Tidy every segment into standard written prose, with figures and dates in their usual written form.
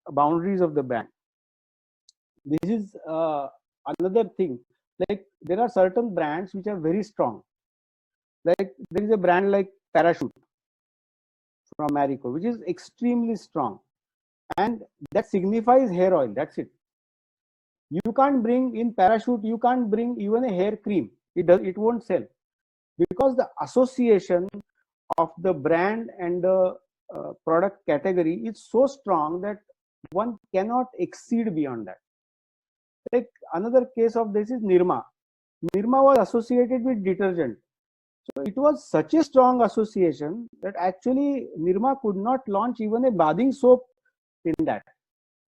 boundaries of the brand. This is another thing. Like there are certain brands which are very strong. Like there is a brand like Parachute from Marico, which is extremely strong, and that signifies hair oil. That's it. You can't bring in Parachute. You can't bring even a hair cream. It won't sell, because the association of the brand and the product category is so strong that one cannot exceed beyond that. Like another case of this is Nirma. Nirma was associated with detergent. So it was such a strong association that actually Nirma could not launch even a bathing soap in that,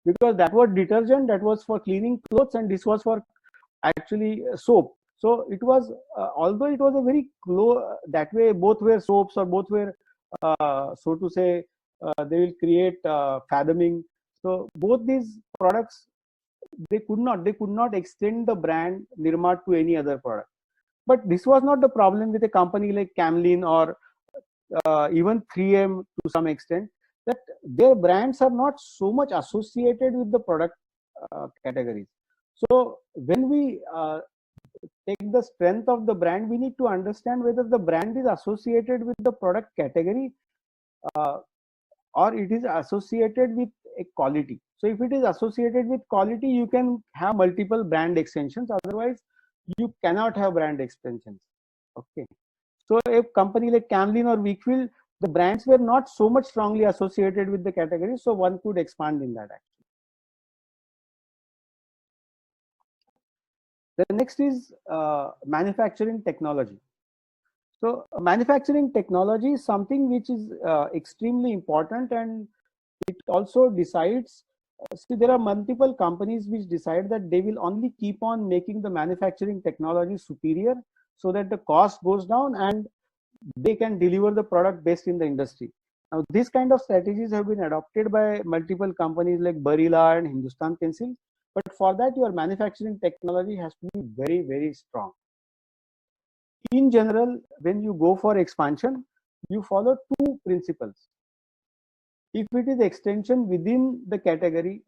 because that was detergent, that was for cleaning clothes, and this was for actually soap. So it was, although it was a very close, that way both were soaps, or both were, so to say, they will create fathoming. So both these products, they could not extend the brand Nirma to any other product. But this was not the problem with a company like Camlin or even 3M to some extent, that their brands are not so much associated with the product categories. So when we take the strength of the brand, we need to understand whether the brand is associated with the product category, uh, or it is associated with a quality. So if it is associated with quality, you can have multiple brand extensions. Otherwise, you cannot have brand extensions. Okay. So a company like Camlin or Weekfield, the brands were not so much strongly associated with the category, so one could expand in that actually. The next is manufacturing technology. So manufacturing technology is something which is extremely important, and it also decides. See, there are multiple companies which decide that they will only keep on making the manufacturing technology superior, so that the cost goes down and they can deliver the product best in the industry. Now, these kind of strategies have been adopted by multiple companies like Barilla and Hindustan Pencil. But for that, your manufacturing technology has to be very, very strong. In general, when you go for expansion, you follow two principles. If it is extension within the category,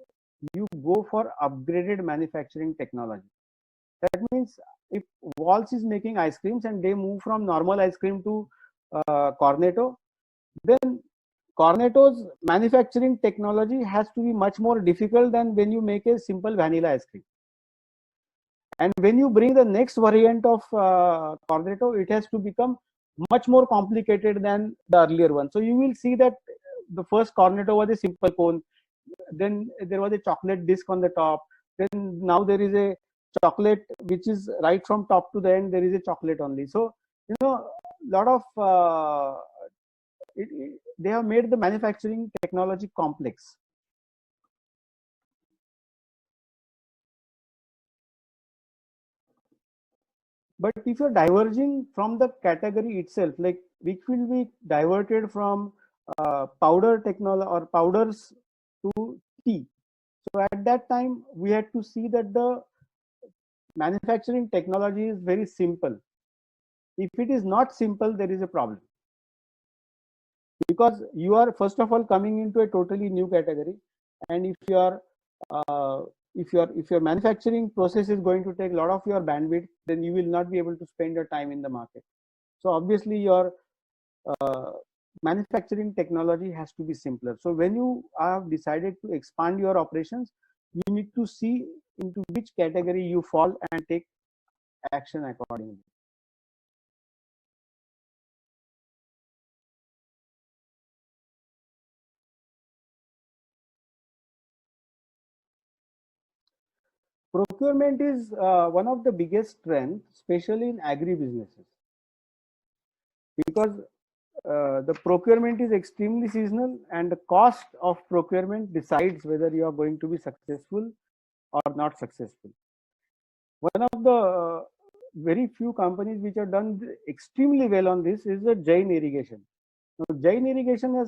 you go for upgraded manufacturing technology. That means if Walls is making ice creams and they move from normal ice cream to Cornetto, then Cornetto's manufacturing technology has to be much more difficult than when you make a simple vanilla ice cream. And when you bring the next variant of Cornetto, it has to become much more complicated than the earlier one. So you will see that the first Cornetto was a simple cone, then there was a chocolate disc on the top, then now there is a chocolate which is right from top to the end, there is a chocolate only. So lot of they have made the manufacturing technology complex. But if you're diverging from the category itself, like which will be diverted from powder technology or powders to tea. So at that time, we had to see that the manufacturing technology is very simple. If it is not simple, there is a problem, because you are first of all coming into a totally new category, and uh, if your manufacturing process is going to take a lot of your bandwidth, then you will not be able to spend your time in the market. So obviously your uh, manufacturing technology has to be simpler. So when you have decided to expand your operations, you need to see into which category you fall and take action accordingly. Procurement is one of the biggest strengths, especially in agri businesses, because the procurement is extremely seasonal, and the cost of procurement decides whether you are going to be successful or not successful. One of the very few companies which have done extremely well on this is the Jain Irrigation. Now, Jain Irrigation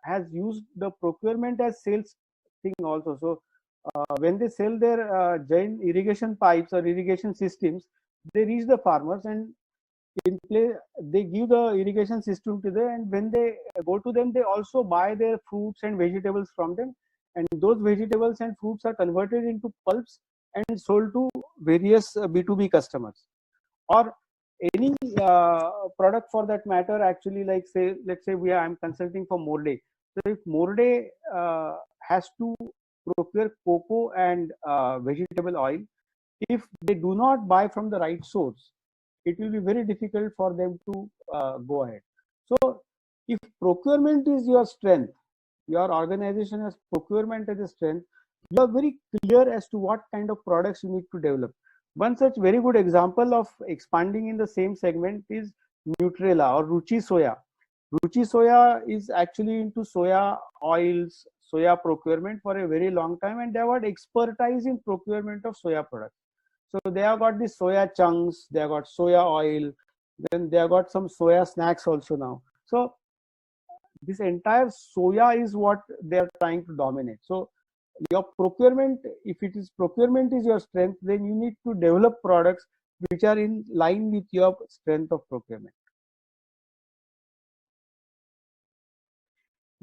has used the procurement as sales thing also. So when they sell their Jain irrigation pipes or irrigation systems, they reach the farmers, and in play they give the irrigation system to them, and when they go to them, they also buy their fruits and vegetables from them, and those vegetables and fruits are converted into pulps and sold to various B2B customers, or any product for that matter. Actually, like say, let's say I'm consulting for Morde. So if Morde has to procure cocoa and vegetable oil, if they do not buy from the right source, it will be very difficult for them to go ahead. So if procurement is your strength, your organization has procurement as a strength, you are very clear as to what kind of products you need to develop. One such very good example of expanding in the same segment is Nutrela or Ruchi Soya. Ruchi Soya is actually into soya oils, soya procurement for a very long time, and they have got expertise in procurement of soya products. So they have got the soya chunks, they have got soya oil, then they have got some soya snacks also now. So this entire soya is what they are trying to dominate. So your procurement, if it is procurement is your strength, then you need to develop products which are in line with your strength of procurement.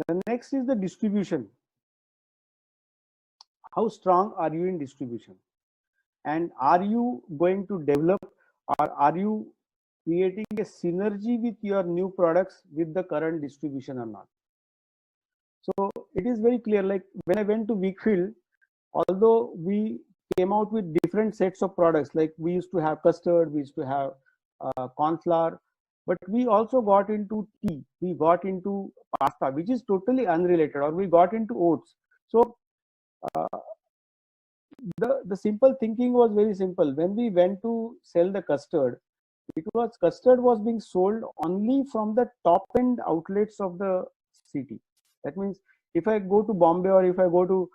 The next is the distribution. How strong are you in distribution? And are you going to develop, or are you creating a synergy with your new products with the current distribution or not? So it is very clear, like when I went to Weakfield, although we came out with different sets of products, like we used to have custard, we used to have corn flour, but we also got into tea, we got into pasta, which is totally unrelated, or we got into oats. So uh, the simple thinking was very simple. When we went to sell the custard, custard was being sold only from the top end outlets of the city. That means if I go to Bombay, or if I go to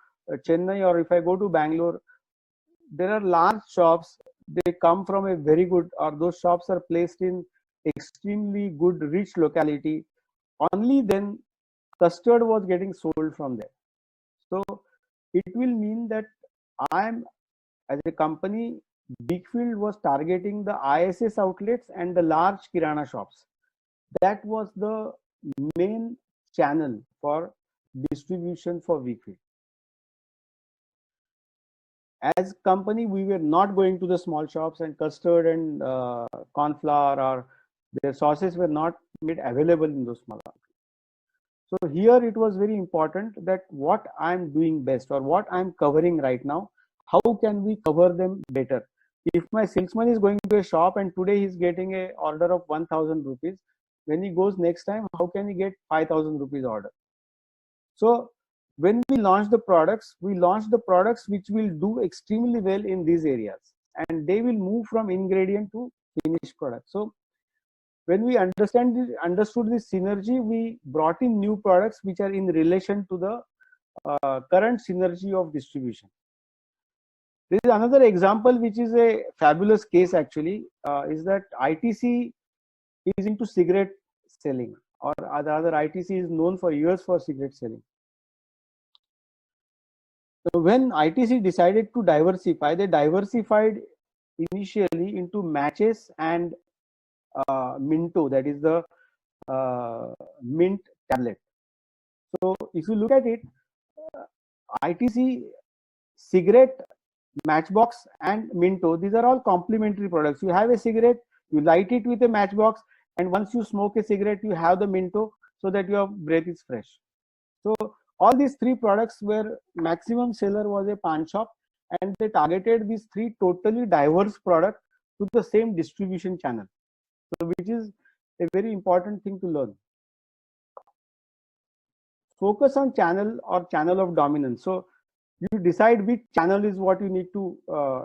Chennai, or if I go to Bangalore, there are large shops. They come from a very good, or those shops are placed in extremely good, rich locality. Only then custard was getting sold from there. So it will mean that I'm, as a company, Weakfield was targeting the ISS outlets and the large kirana shops. That was the main channel for distribution for Weakfield. As company, we were not going to the small shops, and custard and corn flour or their sauces were not made available in those small outlets. So here it was very important that what I'm doing best, or what I'm covering right now, how can we cover them better? If my salesman is going to a shop and today he's getting a order of 1,000 rupees, when he goes next time, how can he get 5,000 rupees order? So when we launch the products, we launch the products which will do extremely well in these areas, and they will move from ingredient to finished product. So when we understood this synergy, we brought in new products which are in relation to the current synergy of distribution. This is another example which is a fabulous case actually, is that ITC is into cigarette selling, or rather ITC is known for years for cigarette selling. So when ITC decided to diversify, they diversified initially into matches and Minto, that is the mint tablet. So if you look at it, ITC, cigarette, matchbox and Minto, these are all complementary products. You have a cigarette, you light it with a matchbox, and once you smoke a cigarette, you have the Minto so that your breath is fresh. So all these three products were maximum seller was a pan shop, and they targeted these three totally diverse products to the same distribution channel. So which is a very important thing to learn. Focus on channel or channel of dominance. So you decide which channel is what you need to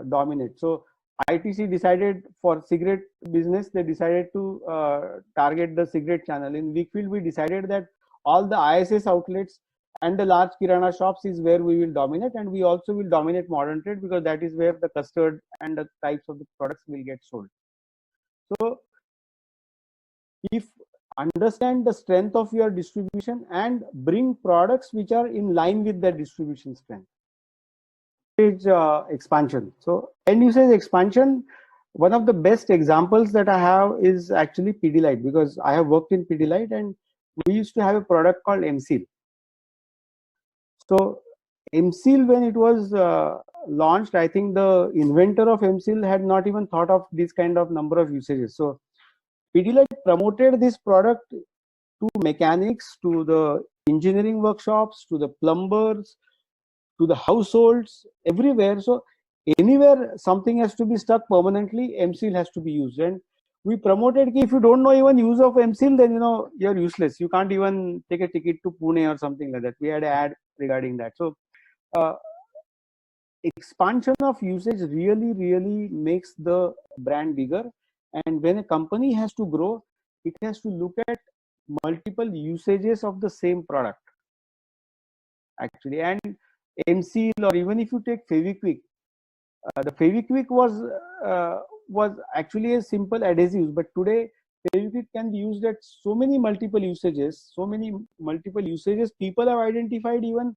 dominate. So ITC decided for cigarette business, they decided to target the cigarette channel. In Weakfield, we decided that all the ISS outlets and the large kirana shops is where we will dominate, and we also will dominate modern trade, because that is where the custard and the types of the products will get sold. So if understand the strength of your distribution and bring products which are in line with the distribution strength. Expansion. So end usage expansion, one of the best examples that I have is actually Pidilite, because I have worked in Pidilite and we used to have a product called MSeal. So MSeal, when it was launched, I think the inventor of MSeal had not even thought of this kind of number of usages. So Pidilite promoted this product to mechanics, to the engineering workshops, to the plumbers, to the households, everywhere. So anywhere something has to be stuck permanently, MSeal has to be used. And we promoted if you don't know even use of MSeal, then you're useless. You can't even take a ticket to Pune or something like that. We had an ad regarding that. So uh, expansion of usage really makes the brand bigger. And when a company has to grow, it has to look at multiple usages of the same product actually. And MSeal, or even if you take Fevikwik, the Fevikwik was actually a simple adhesive, but today Fevikwik can be used at so many multiple usages, people have identified. Even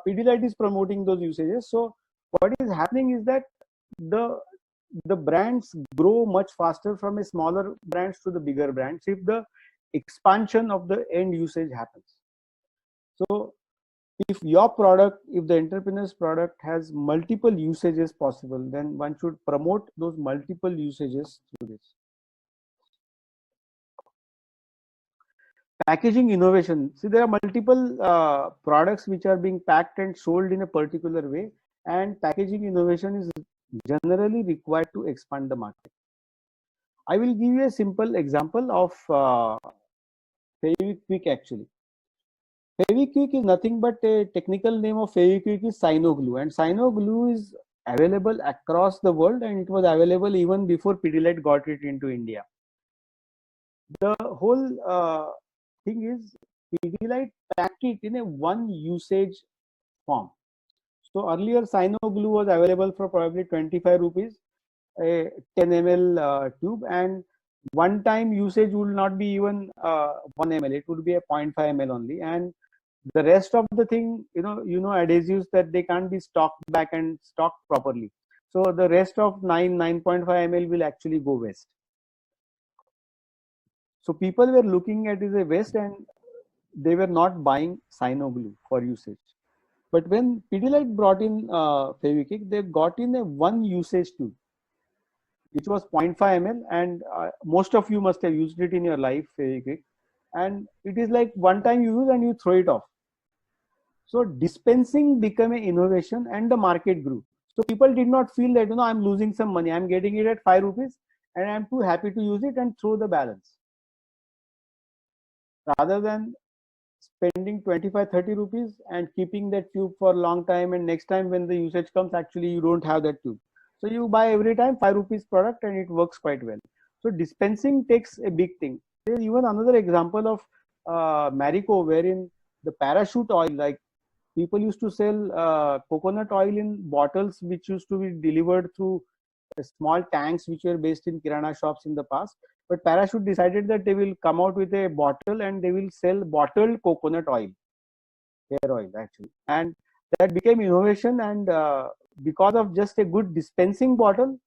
Pidilite is promoting those usages. So what is happening is that the the brands grow much faster from a smaller brands to the bigger brands if the expansion of the end usage happens. So if your product, if the entrepreneur's product has multiple usages possible, then one should promote those multiple usages through this. Packaging innovation. See, there are multiple products which are being packed and sold in a particular way, and packaging innovation is generally required to expand the market. I will give you a simple example of Fevikwik actually. Fevikwik is nothing but a technical name of Fevikwik is Sino-Glue, and Sino-Glue is available across the world, and it was available even before Pidilite got it into India. The whole thing is Pidilite packed it in a one usage form. So earlier Sino-Glue was available for probably 25 rupees, a 10 ml tube, and one time usage would not be even 1 ml, it would be a 0.5 ml only. And the rest of the thing, adhesives that they can't be stocked back and stocked properly. So the rest of 9.5 ml will actually go waste. So people were looking at it as a waste, and they were not buying Sino-Glue for usage. But when Pidilite brought in Fevikwik, they got in a one usage tube, which was 0.5 ml, and most of you must have used it in your life, Fevikwik. And it is like one time you use and you throw it off. So dispensing became an innovation, and the market grew. So people did not feel that I'm losing some money. I'm getting it at 5 rupees, and I'm too happy to use it and throw the balance, rather than spending 25-30 rupees and keeping that tube for a long time, and next time when the usage comes, actually you don't have that tube. So you buy every time 5 rupees product, and it works quite well. So dispensing takes a big thing. There's even another example of Marico, wherein the parachute oil, like people used to sell coconut oil in bottles, which used to be delivered through small tanks which were based in kirana shops in the past. But Parachute decided that they will come out with a bottle and they will sell bottled coconut oil, hair oil actually. And that became innovation, and because of just a good dispensing bottle,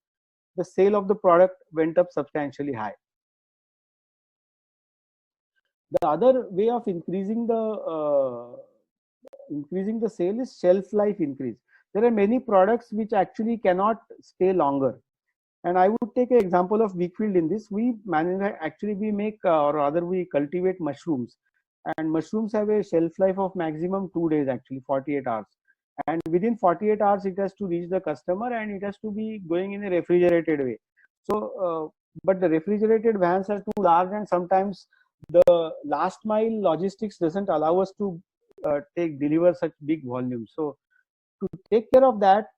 the sale of the product went up substantially high. The other way of increasing the sale is shelf life increase. There are many products which actually cannot stay longer. And I would take an example of Weakfield in this. We make, or rather we cultivate mushrooms, and mushrooms have a shelf life of maximum 2 days, actually 48 hours. And within 48 hours, it has to reach the customer, and it has to be going in a refrigerated way. So, but the refrigerated vans are too large, and sometimes the last mile logistics doesn't allow us to deliver such big volumes. So to take care of that,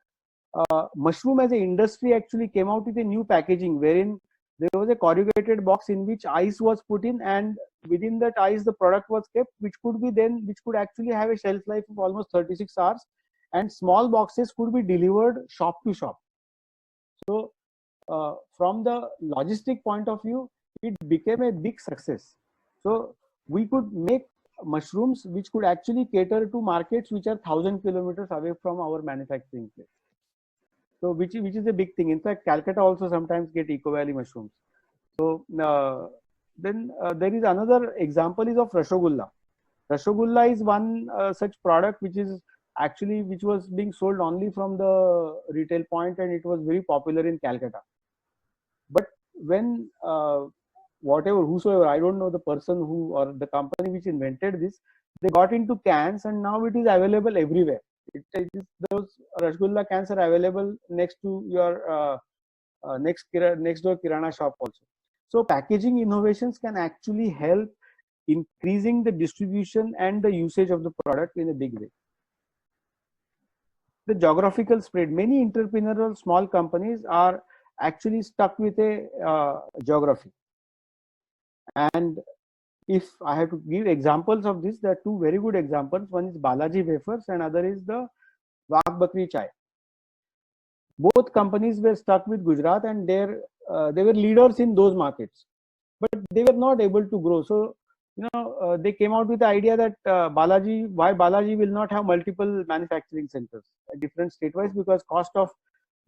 mushroom as an industry actually came out with a new packaging, wherein there was a corrugated box in which ice was put in, and within that ice the product was kept, which could actually have a shelf life of almost 36 hours, and small boxes could be delivered shop to shop. So from the logistic point of view, it became a big success. So we could make mushrooms which could actually cater to markets which are 1,000 kilometers away from our manufacturing place. So which is a big thing. In fact, Calcutta also sometimes get Eco Valley mushrooms. So then there is another example is of Rasgulla. Rasgulla is one such product which is actually which was being sold only from the retail point, and it was very popular in Calcutta. But when whatever, whosoever, I don't know the person who or the company which invented this, they got into cans, and now it is available everywhere. It is, those rasgulla cans are available next to your next door kirana shop also. So packaging innovations can actually help increasing the distribution and the usage of the product in a big way. The geographical spread, many entrepreneurial small companies are actually stuck with a geography. And if I have to give examples of this, there are two very good examples. One is Balaji Wafers and other is the Wagh Bakri Chai. Both companies were stuck with Gujarat, and they were leaders in those markets, but they were not able to grow. So they came out with the idea that why Balaji will not have multiple manufacturing centers at different state-wise, because cost of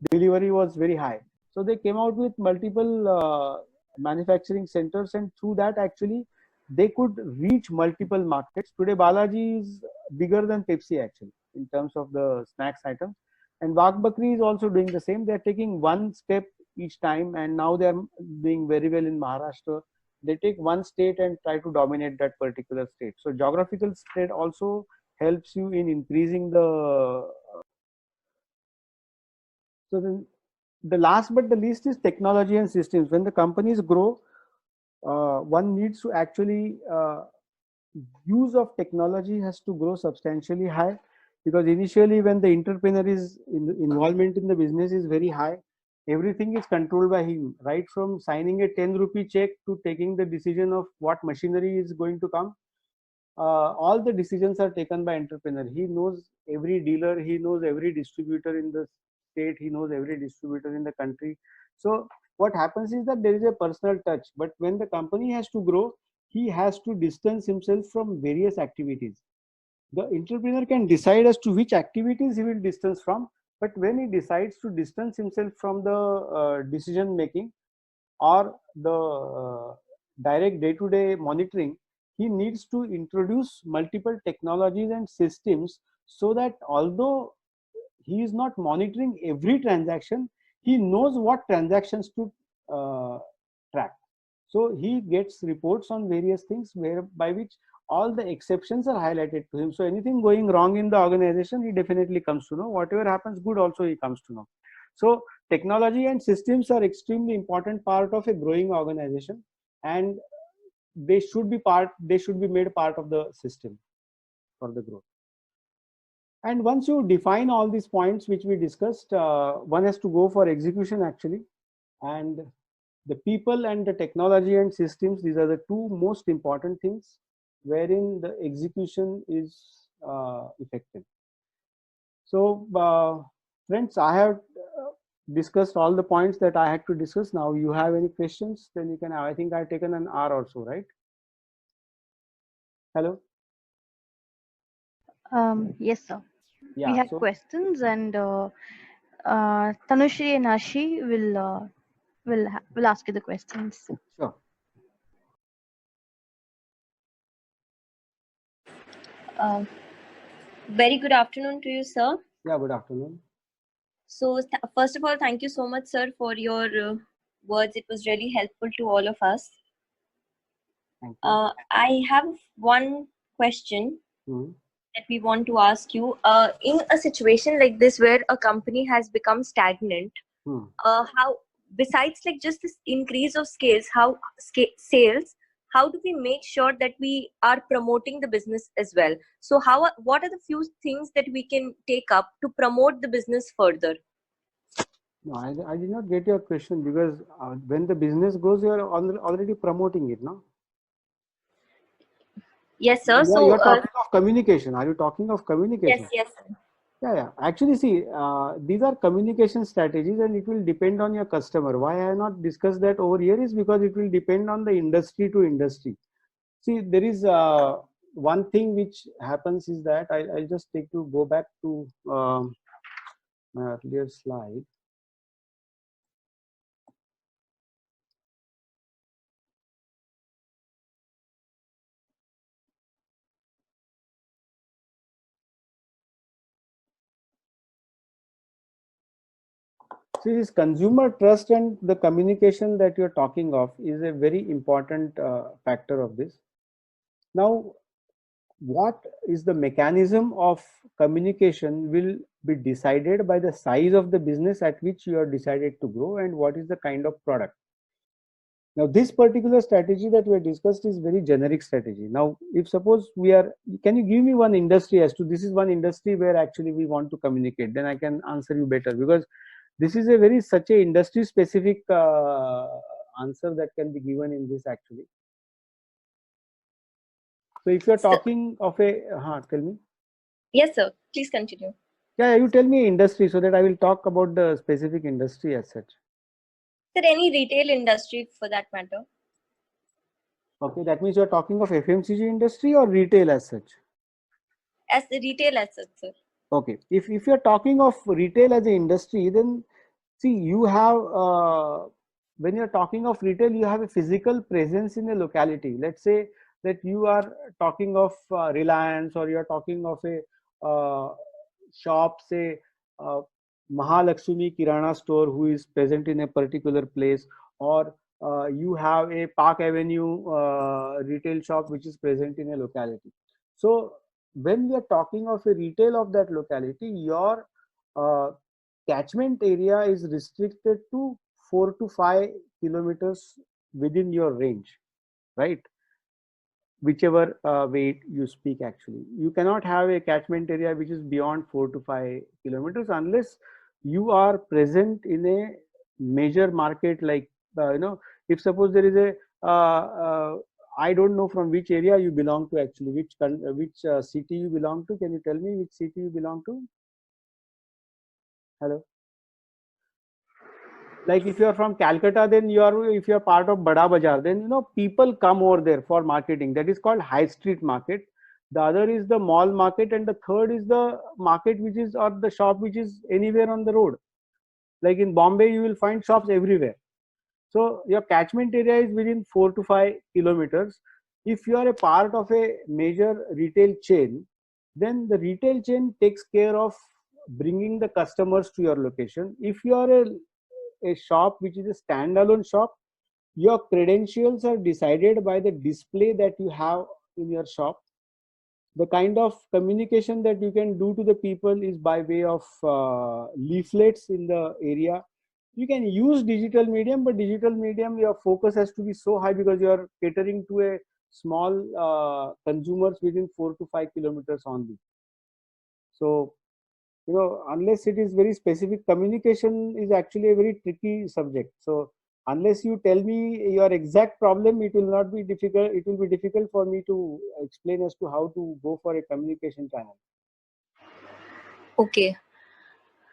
delivery was very high. So they came out with multiple manufacturing centers, and through that actually they could reach multiple markets. Today Balaji is bigger than Pepsi actually in terms of the snacks items, and Wagh Bakri is also doing the same. They are taking one step each time, and now they are doing very well in Maharashtra. They take one state and try to dominate that particular state. So geographical spread also helps you in increasing the. So then the last but the least is technology and systems. When the companies grow, one needs to actually use of technology has to grow substantially high, because initially when the entrepreneur is involvement in the business is very high, everything is controlled by him, right from signing a 10 rupee check to taking the decision of what machinery is going to come. All the decisions are taken by entrepreneur. He knows every dealer, he knows every distributor in the state, he knows every distributor in the country. So what happens is that there is a personal touch, but when the company has to grow, he has to distance himself from various activities. The entrepreneur can decide as to which activities he will distance from, but when he decides to distance himself from the decision making or the direct day-to-day monitoring, he needs to introduce multiple technologies and systems, so that although he is not monitoring every transaction, he knows what transactions to track. So he gets reports on various things where by which all the exceptions are highlighted to him. So anything going wrong in the organization, he definitely comes to know. Whatever happens good also he comes to know. So technology and systems are extremely important part of a growing organization, and they should be made part of the system for the growth. And once you define all these points which we discussed, one has to go for execution actually. And the people and the technology and systems, these are the two most important things wherein the execution is effective. So friends, I have discussed all the points that I had to discuss. Now you have any questions, then you can have. I think I've taken an hour or so, right? Hello? Yes, sir. Yeah, We have so questions, and Tanushri and Ashi will ask you the questions. sure. Very good afternoon to you, sir. Yeah, good afternoon. So, first of all, thank you so much, sir, for your words. It was really helpful to all of us. Thank you. I have one question Mhm. that we want to ask you. In a situation like this where a company has become stagnant, how, besides like just this increase of scales, sales, how do we make sure that we are promoting the business as well? So what are the few things that we can take up to promote the business further? No, I did not get your question, because when the business goes, you are already promoting it, no? Yes, sir. You So are talking of communication. Are you talking of communication? yes, sir. Yeah, yeah. Actually, see, these are communication strategies, and it will depend on your customer. Why I have not discussed that over here is because it will depend on the industry to industry. See, there is one thing which happens is that I'll just take to go back to my earlier slide. See, this consumer trust and the communication that you're talking of is a very important factor of this. Now, what is the mechanism of communication will be decided by the size of the business at which you are decided to grow, and what is the kind of product. Now, this particular strategy that we have discussed is very generic strategy. Now, if suppose we are, can you give me one industry as to this is one industry where actually we want to communicate, then I can answer you better, because this is a very such a industry specific answer that can be given in this actually. So if you're talking of a, tell me. Yes, sir. Please continue. Yeah, you tell me industry so that I will talk about the specific industry as such. Sir, any retail industry for that matter? Okay, that means you're talking of FMCG industry or retail as such? As the retail as such, sir. Okay, if you're talking of retail as an industry, then see, you have, when you're talking of retail, you have a physical presence in a locality. Let's say that you are talking of Reliance, or you're talking of a shop, say Mahalakshmi Kirana store, who is present in a particular place, or you have a Park Avenue retail shop which is present in a locality. So when we are talking of a retail of that locality, your catchment area is restricted to 4 to 5 kilometers within your range, right? Whichever way you speak, actually you cannot have a catchment area which is beyond 4 to 5 kilometers unless you are present in a major market, like if suppose there is a I don't know from which area you belong to, actually which city you belong to. Can you tell me which city you belong to? Hello. Like if you are from Calcutta, then if you are part of Bada Bazaar, then people come over there for marketing. That is called high street market. The other is the mall market, and the third is the market which is, or the shop which is anywhere on the road. Like in Bombay, you will find shops everywhere. So your catchment area is within 4 to 5 kilometers. If you are a part of a major retail chain, then the retail chain takes care of bringing the customers to your location. If you are a shop which is a standalone shop, your credentials are decided by the display that you have in your shop. The kind of communication that you can do to the people is by way of leaflets in the area. You can use digital medium, but digital medium, your focus has to be so high because you are catering to a small consumers within 4 to 5 kilometers only. So unless it is very specific, communication is actually a very tricky subject. So unless you tell me your exact problem, it will not be difficult. It will be difficult for me to explain as to how to go for a communication channel. Okay.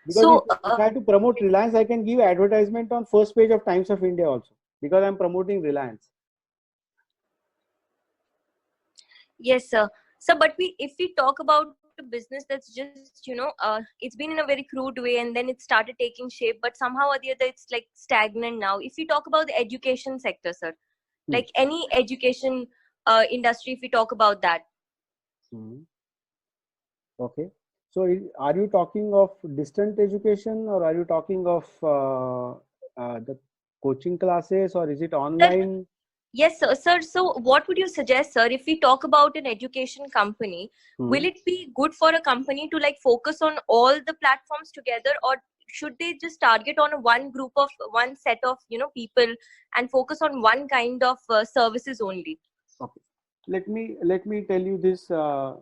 Because so if I have to promote Reliance, I can give advertisement on first page of Times of India also, because I'm promoting Reliance. Yes, sir. So, but if we talk about a business that's just, it's been in a very crude way and then it started taking shape, but somehow or the other, it's like stagnant now. If we talk about the education sector, sir, like any education industry, if we talk about that. Okay. So are you talking of distant education, or are you talking of the coaching classes, or is it online? Yes, sir. So what would you suggest, sir, if we talk about an education company, will it be good for a company to like focus on all the platforms together, or should they just target on one group of one set of, people and focus on one kind of services only? Okay. Let me tell you this, a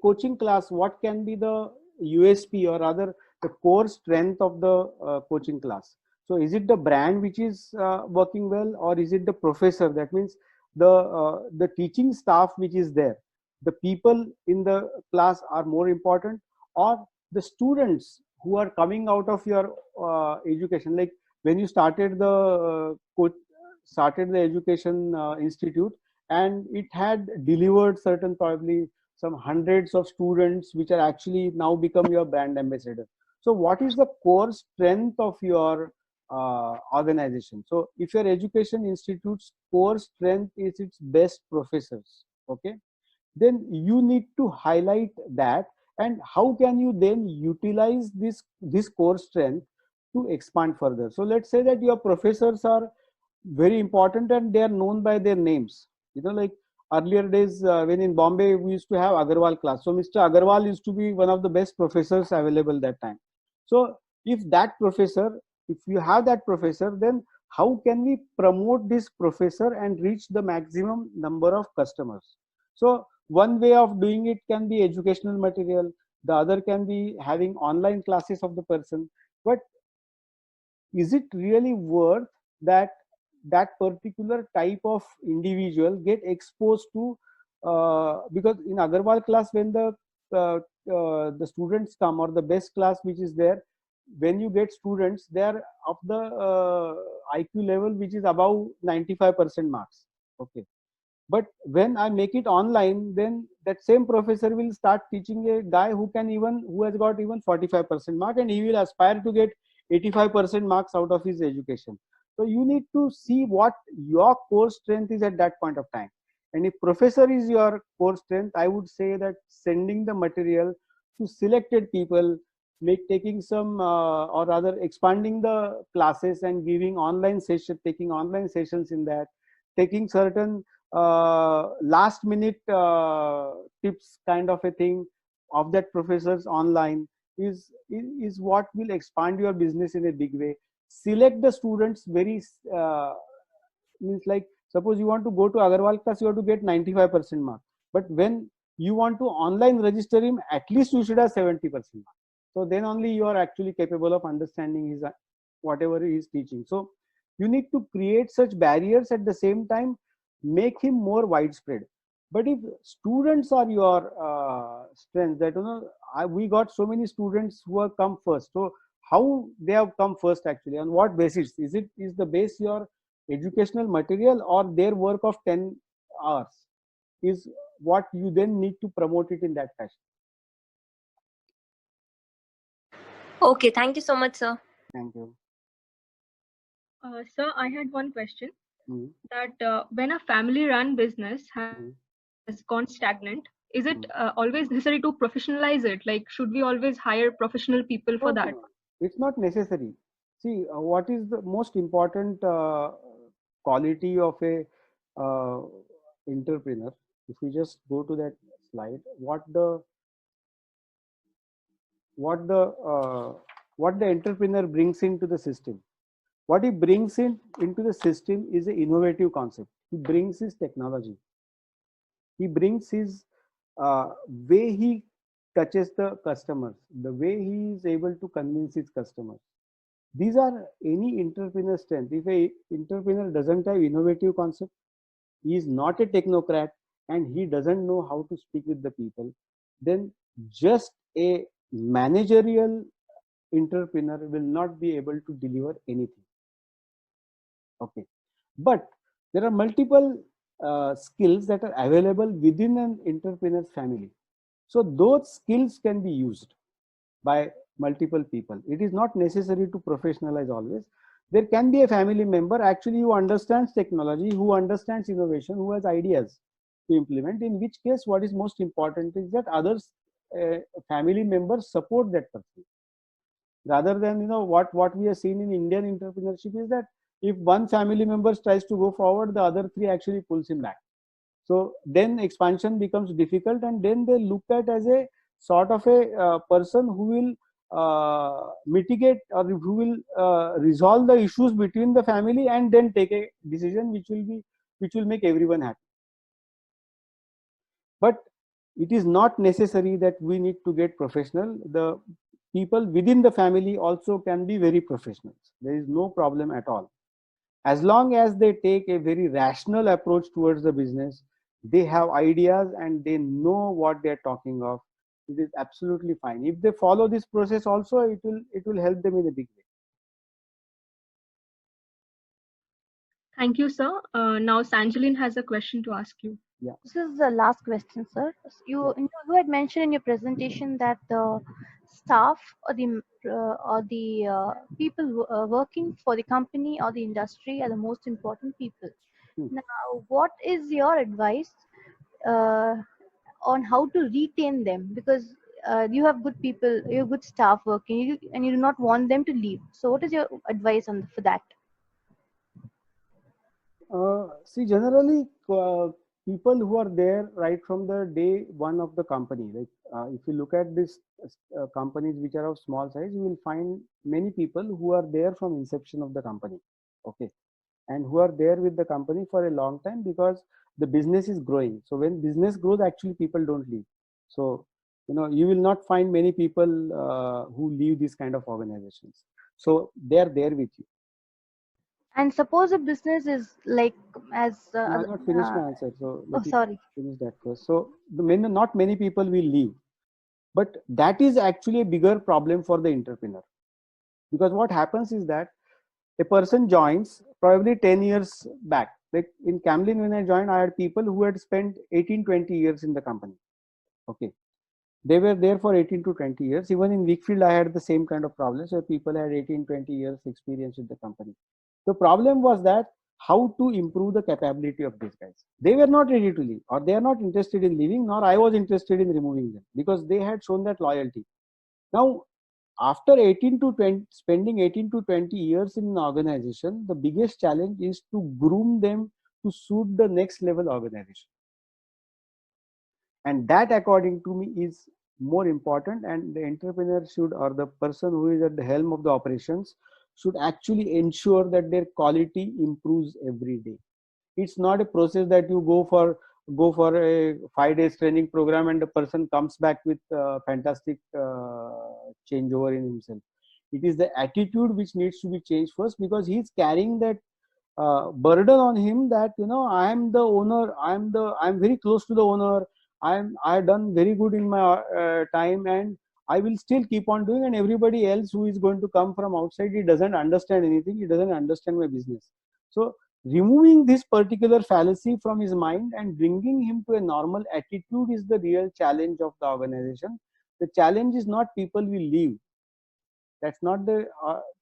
coaching class, what can be the USP, or rather the core strength of the coaching class? So is it the brand which is working well, or is it the professor? That means the teaching staff which is there, the people in the class are more important, or the students who are coming out of your education? Like when you started the education institute, and it had delivered certain, probably some hundreds of students which are actually now become your brand ambassador. So what is the core strength of your organization? So if your education institute's core strength is its best professors, okay, then you need to highlight that. And how can you then utilize this core strength to expand further. So let's say that your professors are very important and they are known by their names. Like earlier days when in Bombay we used to have Agarwal class. So Mr. Agarwal used to be one of the best professors available that time. So if you have that professor, then how can we promote this professor and reach the maximum number of customers? So one way of doing it can be educational material. The other can be having online classes of the person. But is it really worth that particular type of individual get exposed to? Because in Agarwal class, when the students come, or the best class which is there, when you get students, they are of the IQ level which is above 95% marks. Okay. But when I make it online, then that same professor will start teaching a guy who has got even 45% mark, and he will aspire to get 85% marks out of his education. So you need to see what your core strength is at that point of time. And if professor is your core strength, I would say that sending the material to selected people, taking some or rather expanding the classes and taking online sessions in that, taking certain last minute tips kind of a thing of that professors online is what will expand your business in a big way. Select the students very means, like, suppose you want to go to Agarwal class, you have to get 95% mark, but when you want to online register him, at least you should have 70% mark. So then only you are actually capable of understanding his whatever he is teaching. So you need to create such barriers, at the same time make him more widespread. But if students are your strength, that we got so many students who have come first. So how they have come first, actually, on what basis? Is the base your educational material, or their work of 10 hours is what you then need to promote it in that fashion? Okay, thank you so much, sir. Thank you. Sir, I had one question. That when a family-run business has gone stagnant, is it always necessary to professionalize it? Like, should we always hire professional people for that? It's not necessary. See, what is the most important quality of a entrepreneur? If we just go to that slide, what the entrepreneur brings into the system. What he brings into the system is an innovative concept. He brings his technology. He brings his way he touches the customers, the way he is able to convince his customers. These are any entrepreneur's strength. If a entrepreneur doesn't have innovative concept, he is not a technocrat, and he doesn't know how to speak with the people, then just a managerial entrepreneur will not be able to deliver anything. Okay, but there are multiple skills that are available within an entrepreneur's family. So those skills can be used by multiple people. It is not necessary to professionalize always. There can be a family member actually who understands technology, who understands innovation, who has ideas to implement, in which case what is most important is that others family members support that person. Rather than what we have seen in Indian entrepreneurship is that if one family member tries to go forward, the other three actually pulls him back. So then expansion becomes difficult, and then they look at as a sort of a person who will mitigate, or who will resolve the issues between the family, and then take a decision which will make everyone happy. But it is not necessary that we need to get professional. The people within the family also can be very professional. There is no problem at all. As long as they take a very rational approach towards the business, they have ideas and they know what they're talking of, it is absolutely fine. If they follow this process also, it will help them in a big way. Thank you, sir. Now Sanjaleen has a question to ask you. Yeah. This is the last question, sir. You had mentioned in your presentation that the staff or the people working for the company or the industry are the most important people. Now, what is your advice on how to retain them? Because you have good people, you have good staff working, and you do not want them to leave. So what is your advice on for that? See, generally, people who are there right from the day one of the company, like if you look at this companies which are of small size, you will find many people who are there from inception of the company, okay, and who are there with the company for a long time because the business is growing. So when business grows, actually people don't leave. So you will not find many people who leave these kind of organizations. So they are there with you. And suppose a business is like as No, I'm not finished my answer. So oh let me sorry. finish that first. So not many people will leave, but that is actually a bigger problem for the entrepreneur, because what happens is that a person joins probably 10 years back. Like in Camlin, when I joined, I had people who had spent 18-20 years in the company. Okay, they were there for 18 to 20 years. Even in Wakefield, I had the same kind of problems where people had 18-20 years experience with the company. The problem was that how to improve the capability of these guys. They were not ready to leave, or they are not interested in leaving, nor I was interested in removing them, because they had shown that loyalty. Now, after 18 to 20, spending 18 to 20 years in an organization, the biggest challenge is to groom them to suit the next level organization. And that, according to me, is more important, and the entrepreneur should, or the person who is at the helm of the operations, should actually ensure that their quality improves every day. It's not a process that you go for a 5 days training program and the person comes back with fantastic changeover in himself. It is the attitude which needs to be changed first, because he's carrying that burden on him that I am the owner, I'm very close to the owner, I've done very good in my time, and I will still keep on doing, and everybody else who is going to come from outside, he doesn't understand anything, he doesn't understand my business. So removing this particular fallacy from his mind and bringing him to a normal attitude is the real challenge of the organization. The challenge is not people will leave. That's not the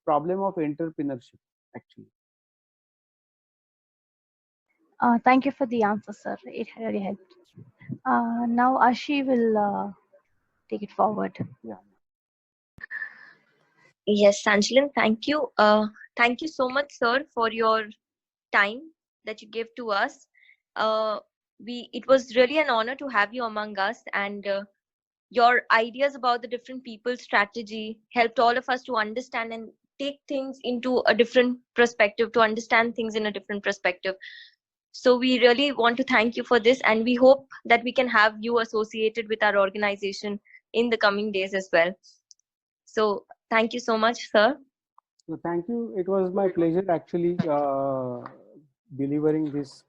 problem of entrepreneurship, actually. Thank you for the answer, sir. It really helped. Now Ashi will take it forward. Yeah. Yes, Sanjalin, thank you. Thank you so much, sir, for your time that you gave to us. It was really an honor to have you among us, and your ideas about the different people's strategy helped all of us to understand and take things into a different perspective, to understand things in a different perspective. So we really want to thank you for this, and we hope that we can have you associated with our organization in the coming days as well. So thank you so much, sir. So thank you. It was my pleasure actually delivering this